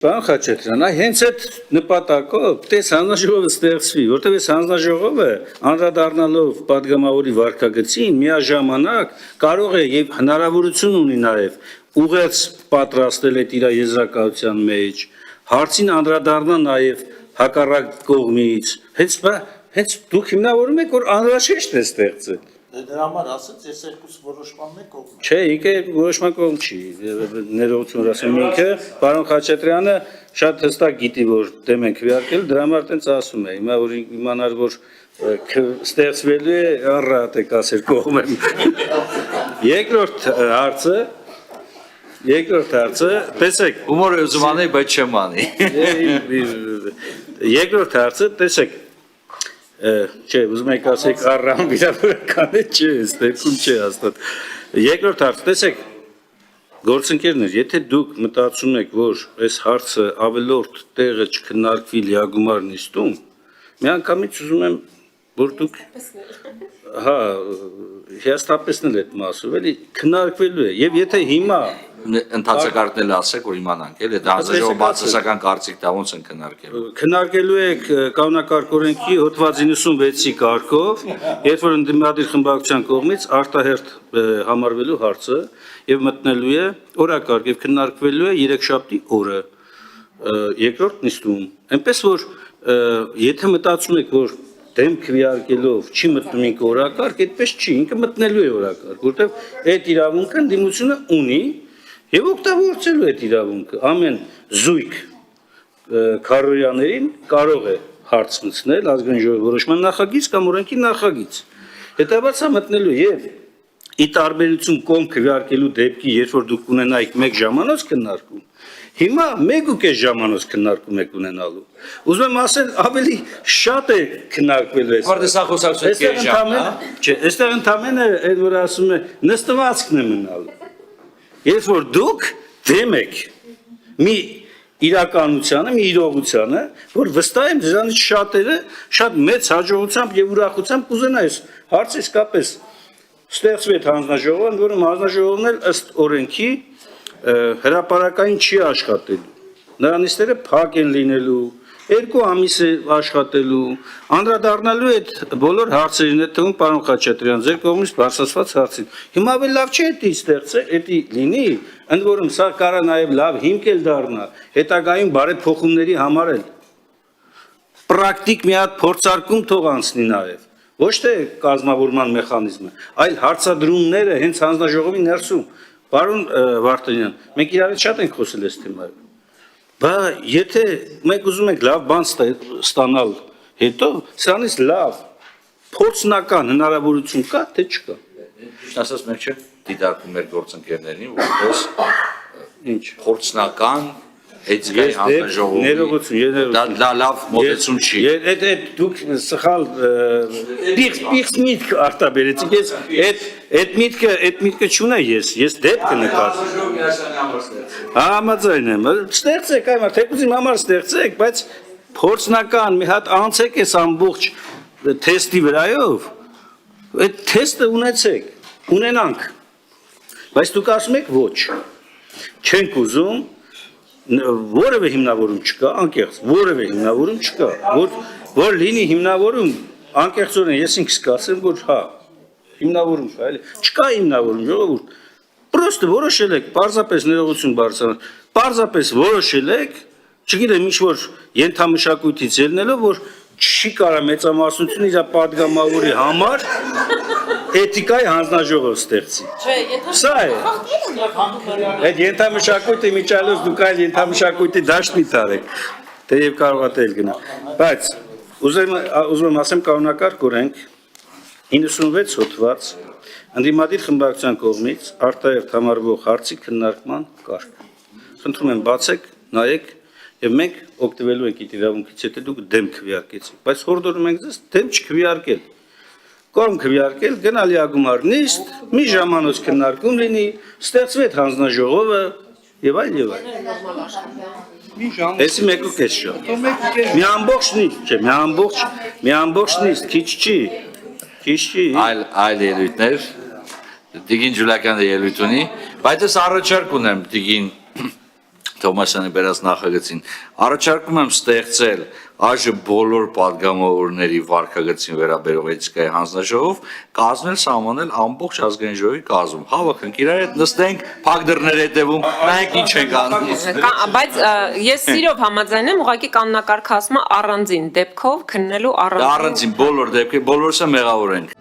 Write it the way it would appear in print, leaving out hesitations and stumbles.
Պարոն Խաչատրյան, հենց այդ նպատակով տես հանձնաժողովը ստեղծվի, որտեղ այս հանձնաժողովը անդրադառնալով падգամավորի վարքագծին միաժամանակ կարող է եւ հնարավորություն ունի նաեւ ուղերձ պատրաստել այդ իր եզրակացության մեջ, հարցին անդրադառնա նաեւ հակառակ կողմից, հենց դուք հիմնավորում եք, որ անհրաժեշտ է ստեղծել։ Դրա համար ասած ես երկուս որոշմանն է կողմ։ Չէ, ինքը որոշման կողմ չի, ներողություն ասեմ ինքը, պարոն Խաչատրյանը շատ հստակ գիտի, որ դեմ են քվեարկել, դրա համար տենց ասում է, հիմա որ իմանար, որ ստեղծվելու է, առատ եք ասեր կողմ եմ։ Երկրորդ հարցը, տեսեք։ Հումոր ուզում անեի, բայց չեմ անի։ Երկրորդ հարցը, տեսեք, չէ, ուզում եք ասեք առամ վիրավորական է, չէ, ստեղքում չէ հաստատ։ Երկրորդ հարց, տեսեք, գործընկերներ, եթե դուք մտածում եք, որ այս հարցը ավելորդ տեղը չքննարկվի լիագումար նիստում, միանգամից ուզում եմ, որ դուք հիասթափեցնել այդ մասով, էլի քննարկվելու է, եւ եթե հիմա Ընթացակարգն ասեք, որ իմանանք, էլի դա հանձնաժողովի բացասական կարծիք դա ոնց են քննարկելու։ Քննարկելու եք կանոնակարգ օրենքի հոդված 96-ի կարգով, երբ որ ընդդիմադիր խմբակցության կողմից արտահերթ համարվելու հարցը եւ մտնելու է օրակարգ եւ քննարկվելու է երեքշաբթի օրը երկրորդ նիստում։ Այնպես որ եթե մտածում եք, որ դեմ քվեարկելով չի մտնում ինքը օրակարգ, այդպես չի, ինքը մտնելու է օրակարգ, որտեղ այդ իրավունքը ընդդիմությունը ունի եւ օգտագործելու այդ իրավունքը ամեն զույգ քարոյաներին կարող է հարց մտցնել ազգային ժողովի որոշման նախագիծ կամ օրենքի նախագիծ։ Հետաբար սա մտնելու եւ ի տարբերություն կողմ քվեարկելու դեպքի, երբ որ դուք ունենայիք 1 ժամանոց քննարկում, հիմա 1.5 ժամանոց քննարկում եք ունենալու։ Ուզում եմ ասել, ավելի շատ է քննարկվելու այս։ Որտե սա խոսակցություն կես ժամ, չէ, այստեղ ընդամենը այդ որ ասում է նստվածքն է մնալու։ Երբ որ դուք դեմ եք մի իրականությանը, մի իրողությանը, որ վստահ եմ դրանից շատերը շատ մեծ հաջողությամբ եւ ուրախությամբ կուզենա այս հարցը իսկապես ստեղծվի այդ հանձնաժողովը, որում հանձնաժողովն էլ ըստ օրենքի հրապարակային չի աշխատելու։ Նրանիստերը փակ են լինելու, 2 ամիս է աշխատելու, անդրադառնալու այդ բոլոր հարցերին, այդ թվում պարոն Խաչատրյան, ձեր կողմից բարձրացված հարցին։ Հիմա ավելի լավ չէ դա ստեղծել, դա լինի, ընդ որում սա կարա նաև լավ հիմք էլ դառնա, հետագայում բարեփոխումների համար էլ պրակտիկ մի հատ փորձարկում թող անցնի նաև, ոչ թե կազմավորման մեխանիզմը, այլ հարցադրումները հենց հանձնաժողովի ներսում։ Պարոն Վարդանյան, մենք իրարից շատ ենք խոսել այս թեմայով։ Բա եթե մենք ուզում ենք լավ բան ստանալ հետո, սրանից լավ փորձնական հնարավորություն կա, թե չկա։ Ասած մենք չէ դիտարկում մեր գործընկերներին, որպես Ինչ փորձնական հետզգայի հանձնաժողովի։ Ներողություն, Դա լավ մոտեցում չի։ Այդ դուք սխալ պիղծ միտք արտաբերեցիք, ես այդ միտքը չունեի ես դեպքը նկատի։ Համաձայն եմ, ստեղծեք այ մար, թեկուզ իմ համար ստեղծեք, բայց փորձնական մի հատ անցեք այս ամբողջ թեստի վրայով, այդ թեստը ունենանք, բայց դուք ասում եք ոչ, չենք ուզում, որևէ հիմնավորում չկա, անկեղծ, որևէ հիմնավորում չկա, որ լինի հիմնավորում, անկեղծորեն ես ինքս կասեմ, որ հա, հիմնավորում կա, էլի, չկա հիմնավորում, ժողովուրդ, պրոստը որոշել եք, պարզապես ներողություն բարձրացնել, պարզապես որոշել եք, չգիտեմ ինչ որ ենթամշակույթից ելնելով, որ չի կարա մեծամասնություն իր падգամավորի համար էթիկայի հանձնաժողով ստեղծի։ Սա է։ Այդ ենթամշակույթի միջալոց դուք այլ ենթամշակույթի դաշտ մի տարեք, թեև կարող է տել գնա։ Բայց ուզում եմ ասեմ կանոնակարգ օրենք 96 հոդված ընդդիմադիր խմբակցության կողմից արտահերթ համարվող հարցի քննարկման կարգ։ Խնդրում եմ բացեք, նայեք եւ մենք օգտվելու ենք այդ իրավունքից, եթե դուք դեմ քվեարկեցիք, բայց հորդորում ենք ձեզ դեմ չքվեարկել։ Կողմ քվեարկել, գնալ լիագումար նիստ, մի ժամանոց քննարկում լինի, ստեղծվի այդ հանձնաժողովը եւ այլ եւ այլ։ Էսի 1.5 ժամ։ Մի ամբողջ նիստ, չէ, մի ամբողջ նիստ, քիչ չի։ Այլ ելույթներ, Տիգին Ջուլակյանը ելույթ ունի, բայց ես առաջարկ ունեմ Տիգին Թոմասյանի բերած նախագծին առաջարկում եմ ստեղծել այժմ բոլոր падգամավորների վարկագծին վերաբերող էթիկայի հանձնաժողով կազմել սահմանել ամբողջ ազգային ժողովի կազմում հավաքենք իրար հետ նստենք փակ դռների հետևում նայենք ինչ ենք անում Բայց ես սիրով համաձայն եմ, ուղղակի կանոնակարգը ասում է առանձին դեպքով քննելու առանձին բոլոր դեպքի բոլորս է մեղավոր ենք